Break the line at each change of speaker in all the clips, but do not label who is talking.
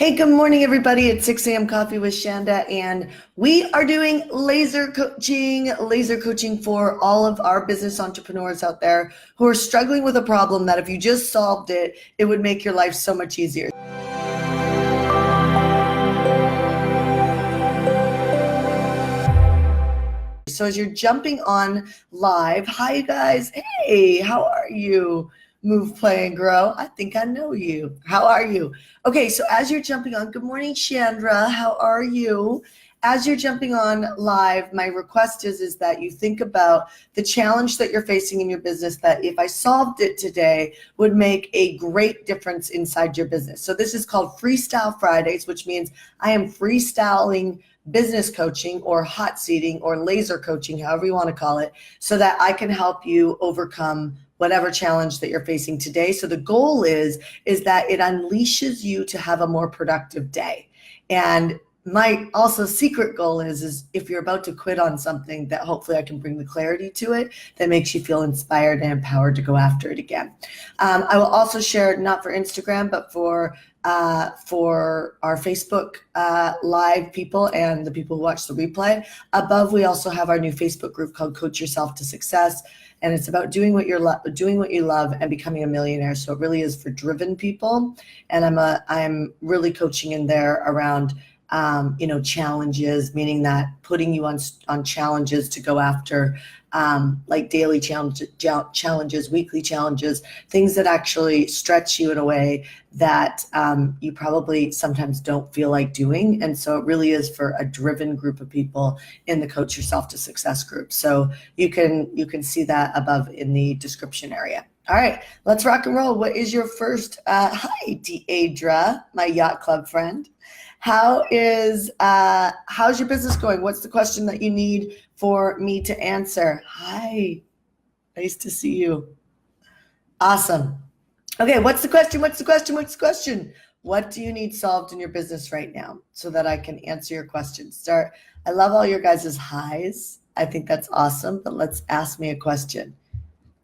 Hey, good morning, everybody. It's 6 a.m. Coffee with Shanda, and we are doing laser coaching for all of our business entrepreneurs out there who are struggling with a problem that if you just solved it, it would make your life so much easier. So as you're jumping on live, hi, you guys. Hey, how are you? Move, play, and grow. I think I know you. How are you? Okay, so as you're jumping on, good morning, Chandra. How are you? As you're jumping on live, my request is that you think about the challenge that you're facing in your business that if I solved it today would make a great difference inside your business. So this is called Freestyle Fridays, which means I am freestyling business coaching or hot seating or laser coaching, however you want to call it, so that I can help you overcome whatever challenge that you're facing today. So the goal is that it unleashes you to have a more productive day. And my also secret goal is if you're about to quit on something, that hopefully I can bring the clarity to it that makes you feel inspired and empowered to go after it again. I will also share, not for Instagram, but for our Facebook live people and the people who watch the replay. Above, we also have our new Facebook group called Coach Yourself to Success. And it's about doing what you love and becoming a millionaire. So it really is for driven people. And I'm really coaching in there around challenges, meaning that putting you on challenges to go after, like daily challenges, weekly challenges, things that actually stretch you in a way that you probably sometimes don't feel like doing. And so it really is for a driven group of people in the Coach Yourself to Success group. So you can see that above in the description area. All right, let's rock and roll. What is your first, hi, Deidra, my yacht club friend. How's your business going? What's the question that you need for me to answer? Hi, nice to see you. Awesome. Okay, what's the question? What do you need solved in your business right now so that I can answer your questions? I love all your guys' highs. I think that's awesome, but let's ask me a question.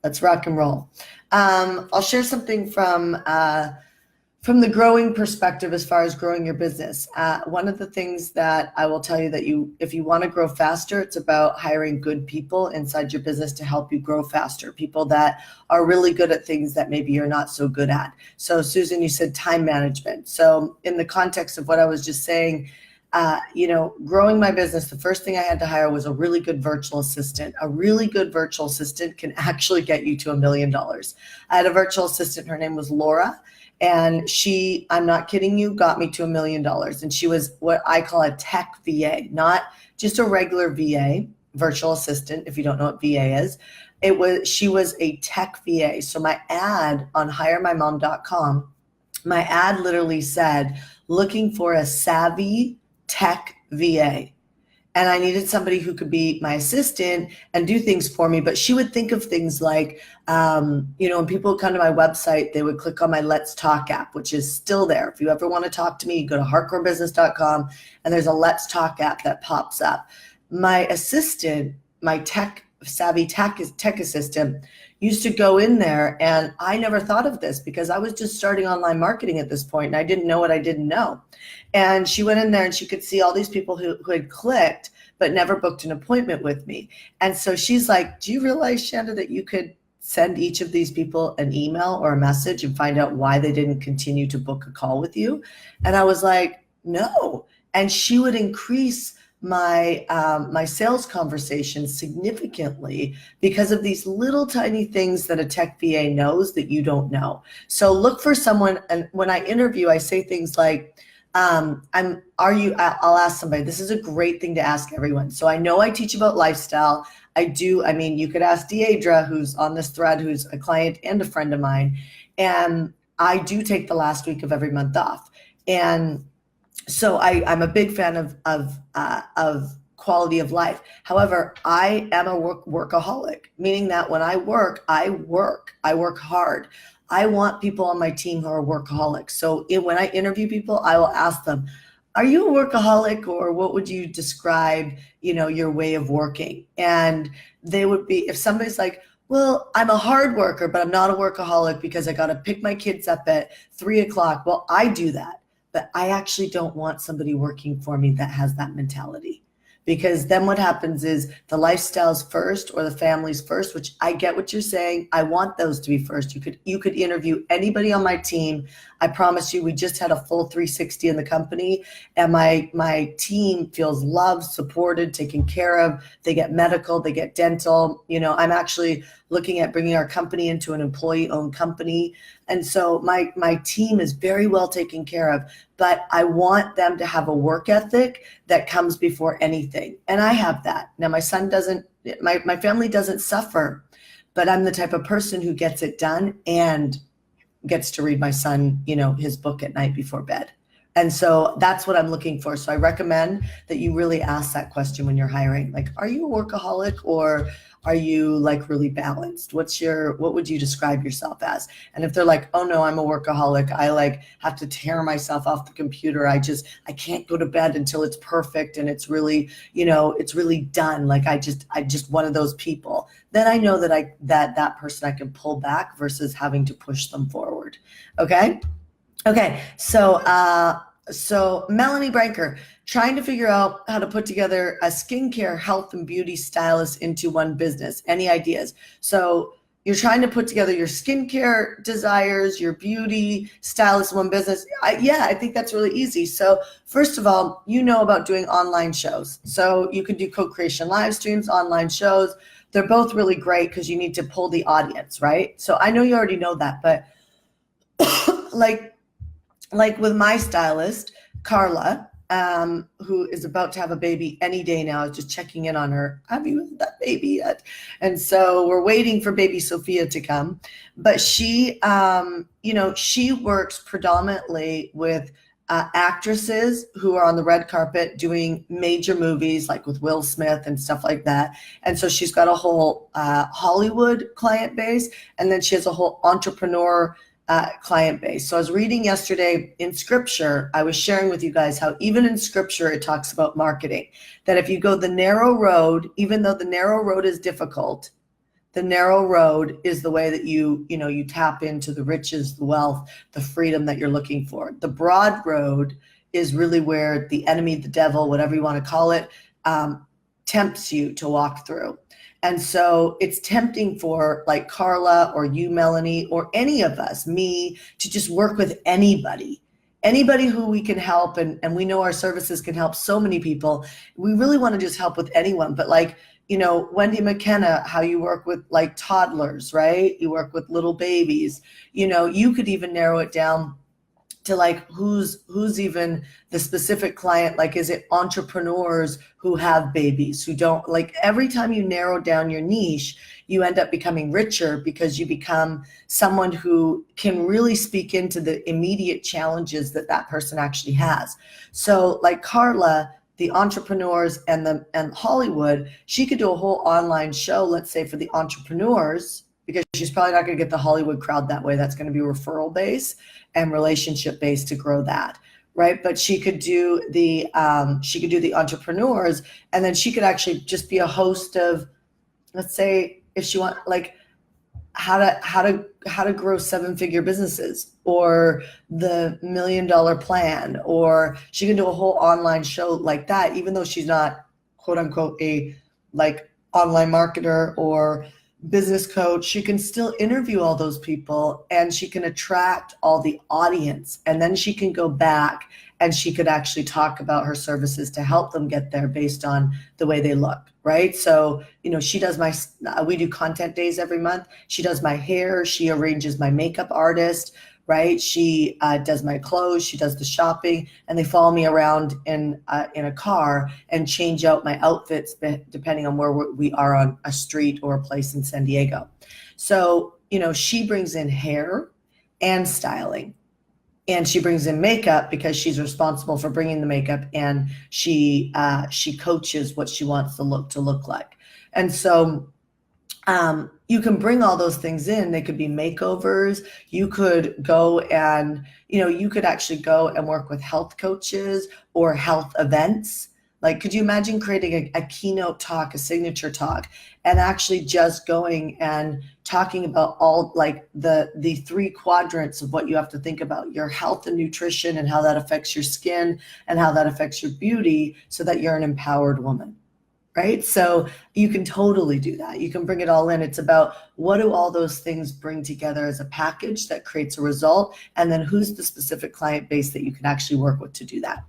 Let's rock and roll. I'll share something from the growing perspective as far as growing your business. One of the things that I will tell you that if you want to grow faster, it's about hiring good people inside your business to help you grow faster, people that are really good at things that maybe you're not so good at. So Susan, you said time management. So in the context of what I was just saying, growing my business, the first thing I had to hire was a really good virtual assistant. A really good virtual assistant can actually get you to $1 million. I had a virtual assistant, her name was Laura. And she, I'm not kidding you, got me to $1 million. And she was what I call a tech VA, not just a regular VA, virtual assistant, if you don't know what VA is. She was a tech VA. So my ad on hiremymom.com, my ad literally said, looking for a savvy tech VA. And I needed somebody who could be my assistant and do things for me. But she would think of things like, when people would come to my website, they would click on my Let's Talk app, which is still there. If you ever want to talk to me, you go to HeartCoreBusiness.com and there's a Let's Talk app that pops up. My assistant, my savvy tech assistant, used to go in there, and I never thought of this because I was just starting online marketing at this point and I didn't know what I didn't know. And she went in there and she could see all these people who had clicked but never booked an appointment with me. And so she's like, do you realize, Shanda, that you could send each of these people an email or a message and find out why they didn't continue to book a call with you? And I was like, no. And she would increase my sales conversation significantly because of these little tiny things that a tech VA knows that you don't know. So look for someone, and when I interview, I say things like, I'll ask somebody, this is a great thing to ask everyone. So I know I teach about lifestyle. You could ask Deidra, who's on this thread, who's a client and a friend of mine. And I do take the last week of every month off. And so I'm a big fan of quality of life. However, I am a workaholic, meaning that when I work hard. I want people on my team who are workaholics. So when I interview people, I will ask them, are you a workaholic, or what would you describe, your way of working? And they would be, if somebody's like, well, I'm a hard worker, but I'm not a workaholic because I got to pick my kids up at 3:00. Well, I do that. but I actually don't want somebody working for me that has that mentality. Because then what happens is the lifestyle's first or the family's first, which I get what you're saying. I want those to be first. You could interview anybody on my team. I promise you, we just had a full 360 in the company, and my team feels loved, supported, taken care of. They get medical, they get dental. I'm actually looking at bringing our company into an employee-owned company. And so my team is very well taken care of, but I want them to have a work ethic that comes before anything. And I have that. Now my son doesn't, my family doesn't suffer, but I'm the type of person who gets it done and gets to read my son, his book at night before bed. And so that's what I'm looking for. So I recommend that you really ask that question when you're hiring. Like, are you a workaholic or are you like really balanced? What would you describe yourself as? And if they're like, oh no, I'm a workaholic. I like have to tear myself off the computer. I can't go to bed until it's perfect. And it's really, it's really done. Like I just one of those people. Then I know that person I can pull back versus having to push them forward. Okay. Okay, so Melanie Branker, trying to figure out how to put together a skincare, health, and beauty stylist into one business. Any ideas? So you're trying to put together your skincare desires, your beauty stylist in one business. I think that's really easy. So first of all, about doing online shows. So you could do co-creation live streams, online shows. They're both really great because you need to pull the audience, right? So I know you already know that, but like with my stylist, Carla, who is about to have a baby any day now. I was just checking in on her. Have you had that baby yet? And so we're waiting for baby Sophia to come. But she, she works predominantly with actresses who are on the red carpet doing major movies, like with Will Smith and stuff like that. And so she's got a whole Hollywood client base, and then she has a whole entrepreneur client base. So I was reading yesterday in scripture, I was sharing with you guys how even in scripture, it talks about marketing, that if you go the narrow road, even though the narrow road is difficult, the narrow road is the way that you tap into the riches, the wealth, the freedom that you're looking for. The broad road is really where the enemy, the devil, whatever you want to call it, tempts you to walk through. And so it's tempting for like Carla or you, Melanie, or any of us, me, to just work with anybody who we can help. And we know our services can help so many people. We really want to just help with anyone. But like, Wendy McKenna, how you work with like toddlers, right? You work with little babies. You could even narrow it down to like who's even the specific client. Like, is it entrepreneurs who have babies, who don't? Like, every time you narrow down your niche, you end up becoming richer because you become someone who can really speak into the immediate challenges that person actually has. So like Carla, the entrepreneurs and Hollywood, she could do a whole online show, let's say for the entrepreneurs, because she's probably not going to get the Hollywood crowd that way. That's going to be referral based and relationship based to grow that, right? But she could do the entrepreneurs, and then she could actually just be a host of, let's say, if she want, like how to grow 7-figure businesses, or the $1 million plan, or she can do a whole online show like that, even though she's not quote unquote a like online marketer or business coach. She can still interview all those people, and she can attract all the audience, and then she can go back and she could actually talk about her services to help them get there based on the way they look, right? So, she does we do content days every month. She does my hair. She arranges my makeup artist, right? She does my clothes. She does the shopping, and they follow me around in a car and change out my outfits depending on where we are on a street or a place in San Diego. So, she brings in hair and styling, and she brings in makeup because she's responsible for bringing the makeup, and she coaches what she wants the look to look like. And so you can bring all those things in. They could be makeovers. You could go and, you could actually go and work with health coaches or health events. Like, could you imagine creating a keynote talk, a signature talk, and actually just going and talking about all like the three quadrants of what you have to think about, your health and nutrition and how that affects your skin and how that affects your beauty, so that you're an empowered woman, right? So you can totally do that. You can bring it all in. It's about what do all those things bring together as a package that creates a result, and then who's the specific client base that you can actually work with to do that.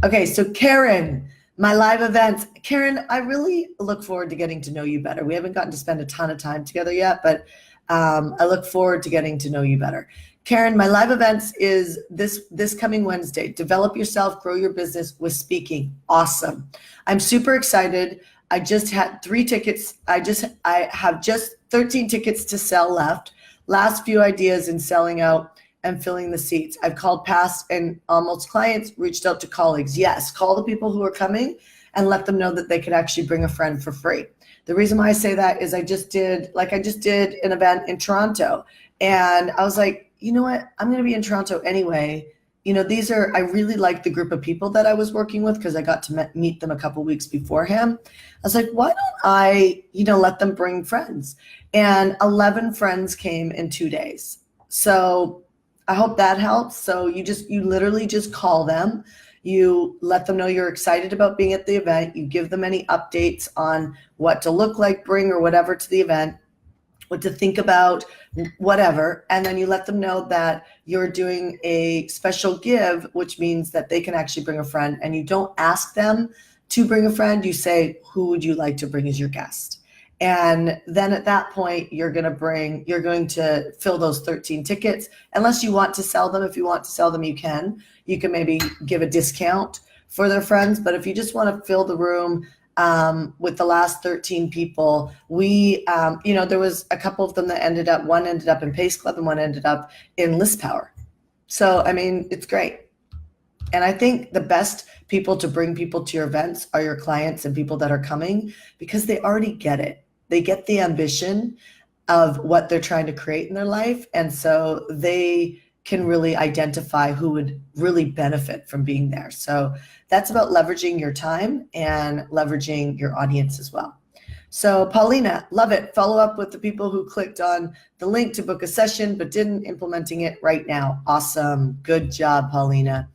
Okay, so Karen, my live events. Karen, I really look forward to getting to know you better. We haven't gotten to spend a ton of time together yet, but I look forward to getting to know you better. Karen, my live events is this coming Wednesday. Develop yourself, grow your business with speaking. Awesome. I'm super excited. I just had 3 tickets. I have just 13 tickets to sell left. Last few ideas in selling out and filling the seats. I've called past and almost clients, reached out to colleagues. Yes, call the people who are coming and let them know that they could actually bring a friend for free. The reason why I say that is I just did an event in Toronto, and I was like, you know what? I'm going to be in Toronto anyway. You know, I really like the group of people that I was working with because I got to meet them a couple weeks beforehand. I was like, why don't I, let them bring friends? And 11 friends came in 2 days. So I hope that helps. So you literally just call them. You let them know you're excited about being at the event. You give them any updates on what to look like, bring, or whatever to the event, what to think about, whatever. And then you let them know that you're doing a special give, which means that they can actually bring a friend. And you don't ask them to bring a friend. You say, who would you like to bring as your guest? And then at that point, you're going to fill those 13 tickets, unless you want to sell them. If you want to sell them, you can maybe give a discount for their friends. But if you just want to fill the room with the last 13 people, there was a couple of them that one ended up in Pace Club and one ended up in List Power. So, I mean, it's great. And I think the best people to bring people to your events are your clients and people that are coming, because they already get it. They get the ambition of what they're trying to create in their life. And so they can really identify who would really benefit from being there. So that's about leveraging your time and leveraging your audience as well. So Paulina, love it. Follow up with the people who clicked on the link to book a session but didn't, implementing it right now. Awesome. Good job, Paulina.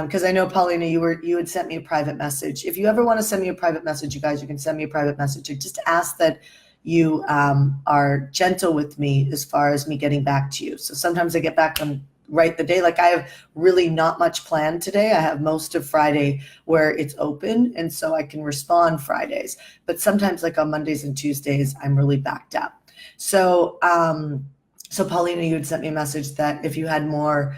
Because I know, Paulina, you had sent me a private message. If you ever want to send me a private message, you guys, you can send me a private message. I just ask that you are gentle with me as far as me getting back to you. So sometimes I get back on right the day. Like, I have really not much planned today. I have most of Friday where it's open, and so I can respond Fridays. But sometimes, like on Mondays and Tuesdays, I'm really backed up. So Paulina, you had sent me a message that if you had more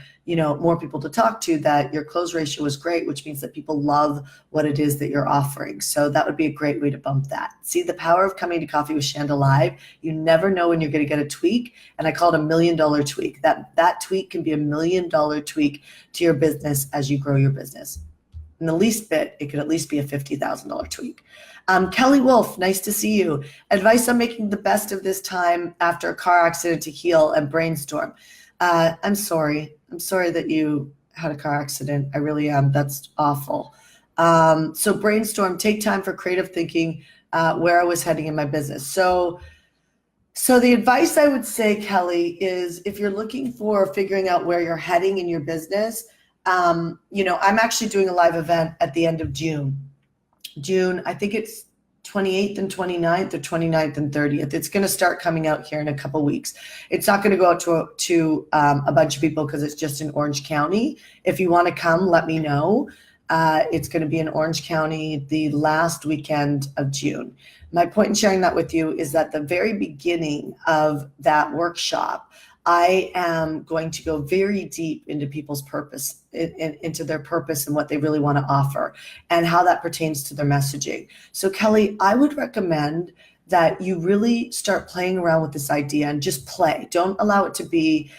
people to talk to, that your close ratio was great, which means that people love what it is that you're offering. So that would be a great way to bump that. See, the power of coming to Coffee with Shanda Live. You never know when you're going to get a tweak. And I call it $1 million tweak. That tweak can be $1 million tweak to your business as you grow your business. In the least bit, it could at least be a $50,000 tweak. Kelly Wolf, nice to see you. Advice on making the best of this time after a car accident to heal and brainstorm. I'm sorry. I'm sorry that you had a car accident. I really am. That's awful. So brainstorm, take time for creative thinking, where I was heading in my business. So the advice I would say, Kelly, is if you're looking for figuring out where you're heading in your business, I'm actually doing a live event at the end of June. I think it's 28th and 29th, or 29th and 30th. It's going to start coming out here in a couple weeks. It's not going to go out to a bunch of people because it's just in Orange County. If you want to come, let me know. It's going to be in Orange County the last weekend of June. My point in sharing that with you is that the very beginning of that workshop, I am going to go very deep into people's purpose, into their purpose and what they really want to offer and how that pertains to their messaging. So Kelly, I would recommend that you really start playing around with this idea and just play. Don't allow it to be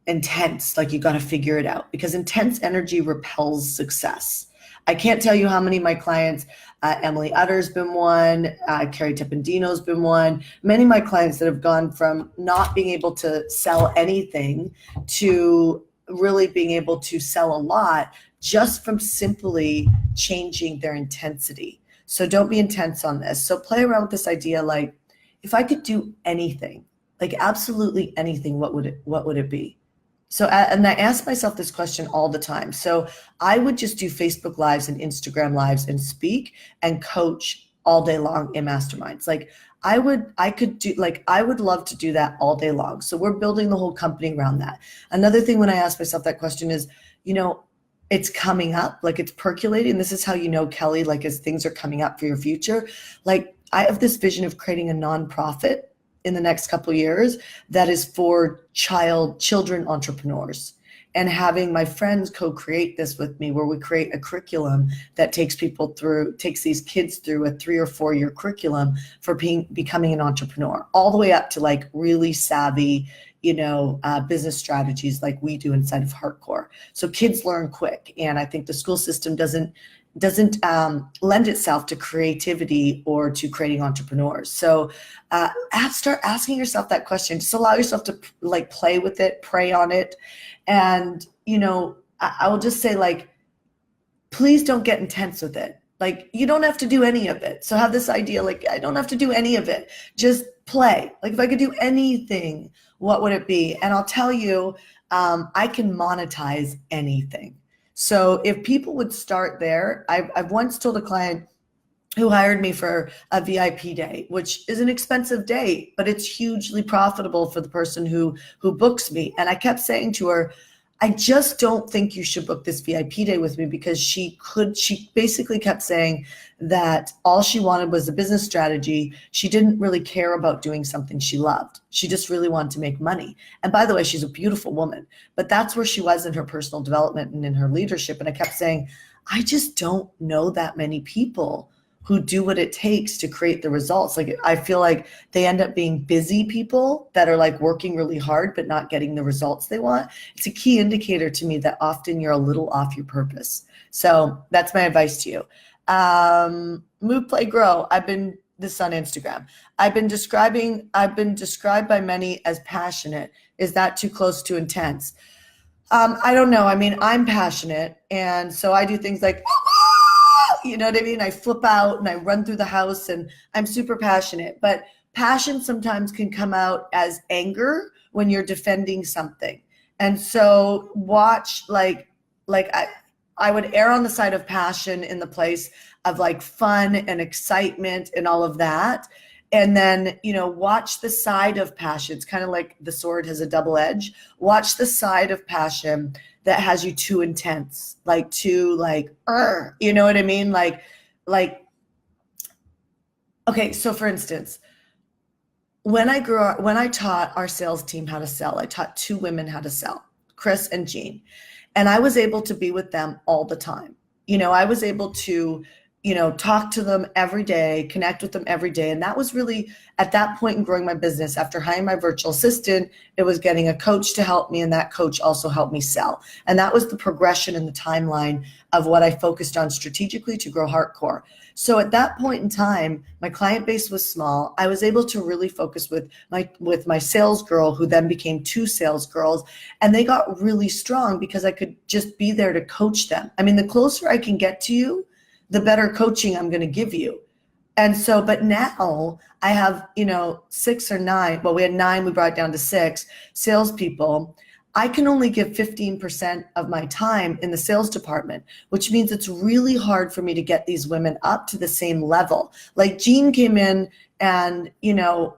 intense, like you got to figure it out, because intense energy repels success. I can't tell you how many of my clients, Emily Utter's been one, Carrie Tippendino's been one, many of my clients that have gone from not being able to sell anything to really being able to sell a lot just from simply changing their intensity. So don't be intense on this. So play around with this idea, like, if I could do anything, like absolutely anything, what would it be? So, and I ask myself this question all the time. So I would just do Facebook Lives and Instagram Lives and speak and coach all day long in masterminds. Like I would love to do that all day long. So we're building the whole company around that. Another thing when I ask myself that question is, it's coming up, like it's percolating. This is how you know, Kelly, like as things are coming up for your future, like I have this vision of creating a nonprofit in the next couple of years that is for children entrepreneurs, and having my friends co-create this with me, where we create a curriculum that takes these kids through a 3 or 4 year curriculum for becoming an entrepreneur, all the way up to like really savvy, business strategies like we do inside of HeartCore. So kids learn quick. And I think the school system doesn't lend itself to creativity or to creating entrepreneurs. So start asking yourself that question. Just allow yourself to like play with it, pray on it. And, I will just say, like, please don't get intense with it. Like, you don't have to do any of it. So have this idea, like, I don't have to do any of it. Just play. Like, if I could do anything, what would it be? And I'll tell you, I can monetize anything. So if people would start there, I've once told a client who hired me for a VIP day, which is an expensive day, but it's hugely profitable for the person who books me. And I kept saying to her, I just don't think you should book this VIP day with me, because she basically kept saying that all she wanted was a business strategy. She didn't really care about doing something she loved. She just really wanted to make money. And by the way, she's a beautiful woman, but that's where she was in her personal development and in her leadership. And I kept saying, I just don't know that many people who do what it takes to create the results. Like, I feel like they end up being busy people that are like working really hard, but not getting the results they want. It's a key indicator to me that often you're a little off your purpose. So that's my advice to you. Move, play, grow. This is on Instagram. I've been described by many as passionate. Is that too close to intense? I don't know. I mean, I'm passionate. And so I do things like, you know what I mean? I flip out and I run through the house, and I'm super passionate. But passion sometimes can come out as anger when you're defending something. And so watch, I would err on the side of passion in the place of like fun and excitement and all of that. And then, watch the side of passion. It's kind of like the sword has a double edge. Watch the side of passion that has you too intense, like too you know what I mean? Okay, so for instance, when I grew up, when I taught our sales team how to sell, I taught 2 women how to sell, Chris and Jean, and I was able to be with them all the time. I was able to, talk to them every day, connect with them every day. And that was really at that point in growing my business. After hiring my virtual assistant, it was getting a coach to help me, and that coach also helped me sell. And that was the progression and the timeline of what I focused on strategically to grow HeartCore. So at that point in time, my client base was small. I was able to really focus with my sales girl, who then became 2 sales girls, and they got really strong because I could just be there to coach them. I mean, the closer I can get to you, the better coaching I'm going to give you. And so, but now I have, 6 or 9, well, we had 9, we brought it down to 6 salespeople. I can only give 15% of my time in the sales department, which means it's really hard for me to get these women up to the same level. Like Jean came in and,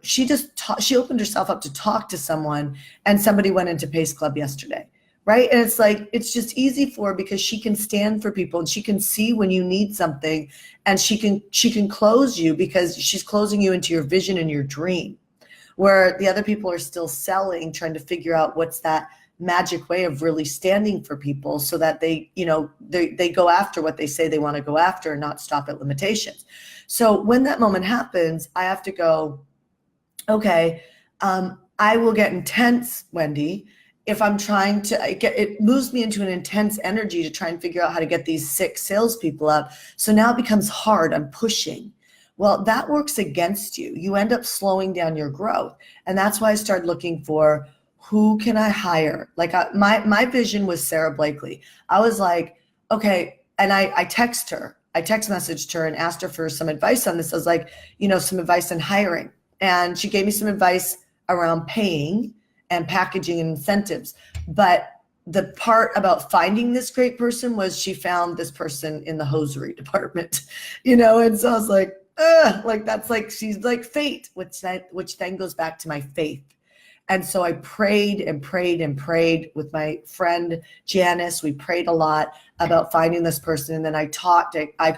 she opened herself up to talk to someone, and somebody went into Pace Club yesterday. Right. And it's like, it's just easy for her because she can stand for people, and she can see when you need something, and she can close you because she's closing you into your vision and your dream, where the other people are still selling, trying to figure out what's that magic way of really standing for people so that they go after what they say they want to go after and not stop at limitations. So when that moment happens, I have to go, okay, I will get intense, Wendy, if I'm trying to it moves me into an intense energy to try and figure out how to get these 6 salespeople up. So now it becomes hard. I'm pushing. Well, that works against you. You end up slowing down your growth. And that's why I started looking for, who can I hire? Like my vision was Sarah Blakely. I was like, okay, And I text messaged her and asked her for some advice on this. I was like, some advice on hiring. And she gave me some advice around paying and packaging and incentives. But the part about finding this great person was she found this person in the hosiery department, and so I was like, that's like, she's like fate, which then goes back to my faith. And so I prayed and prayed and prayed with my friend Janice. We prayed a lot about finding this person. And then I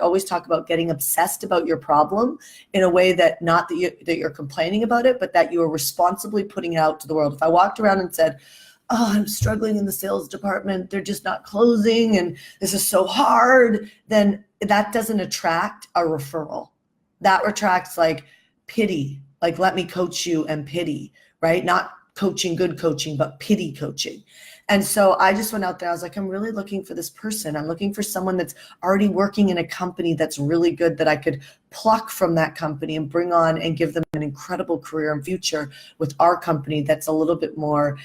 always talk about getting obsessed about your problem in a way that not that you're complaining about it, but that you are responsibly putting it out to the world. If I walked around and said, oh, I'm struggling in the sales department, they're just not closing, and this is so hard, then that doesn't attract a referral. That attracts like pity, like let me coach you and pity, right? Not coaching, good coaching, but pity coaching. And so I just went out there. I was like, I'm really looking for this person. I'm looking for someone that's already working in a company that's really good, that I could pluck from that company and bring on and give them an incredible career and future with our company that's a little bit more,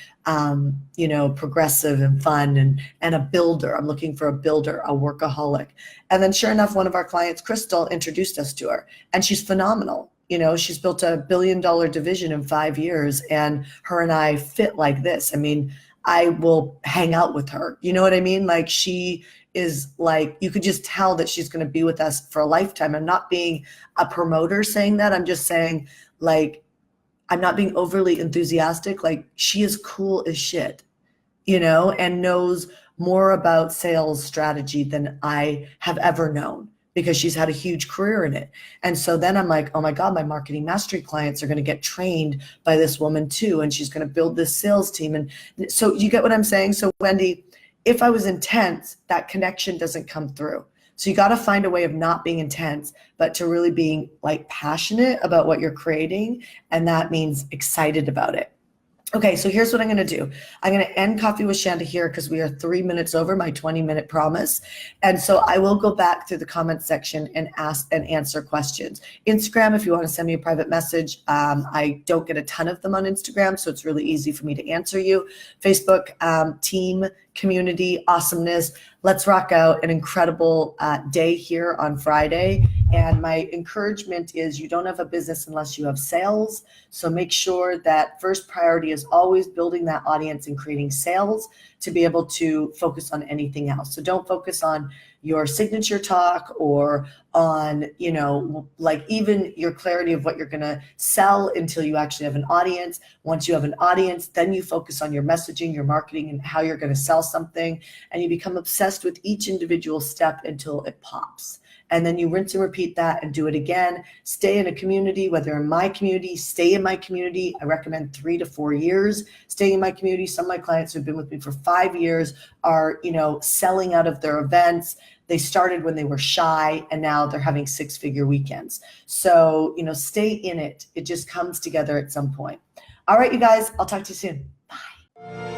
progressive and fun and a builder. I'm looking for a builder, a workaholic. And then sure enough, one of our clients, Crystal, introduced us to her, and she's phenomenal. She's built a $1 billion division in 5 years, and her and I fit like this. I mean, I will hang out with her. You know what I mean? Like, she is like, you could just tell that she's going to be with us for a lifetime. I'm not being a promoter saying that. I'm just saying, like, I'm not being overly enthusiastic. Like, she is cool as shit, and knows more about sales strategy than I have ever known, because she's had a huge career in it. And so then I'm like, oh my God, my marketing mastery clients are going to get trained by this woman too. And she's going to build this sales team. And so you get what I'm saying? So Wendy, if I was intense, that connection doesn't come through. So you got to find a way of not being intense, but to really being like passionate about what you're creating. And that means excited about it. Okay, so here's what I'm going to do. I'm going to end Coffee with Shanda here because we are 3 minutes over my 20-minute promise. And so I will go back to the comments section and ask and answer questions. Instagram, if you want to send me a private message, I don't get a ton of them on Instagram, so it's really easy for me to answer you. Facebook, team, community, awesomeness. Let's rock out an incredible day here on Friday. And my encouragement is, you don't have a business unless you have sales. So make sure that first priority is always building that audience and creating sales to be able to focus on anything else. So don't focus on your signature talk or on, like even your clarity of what you're going to sell until you actually have an audience. Once you have an audience, then you focus on your messaging, your marketing, and how you're going to sell something. And you become obsessed with each individual step until it pops. And then you rinse and repeat that and do it again. Stay in a community, whether in my community, stay in my community. I recommend 3 to 4 years staying in my community. Some of my clients who've been with me for 5 years are, selling out of their events. They started when they were shy, and now they're having 6-figure weekends. So, stay in it. It just comes together at some point. All right, you guys, I'll talk to you soon. Bye.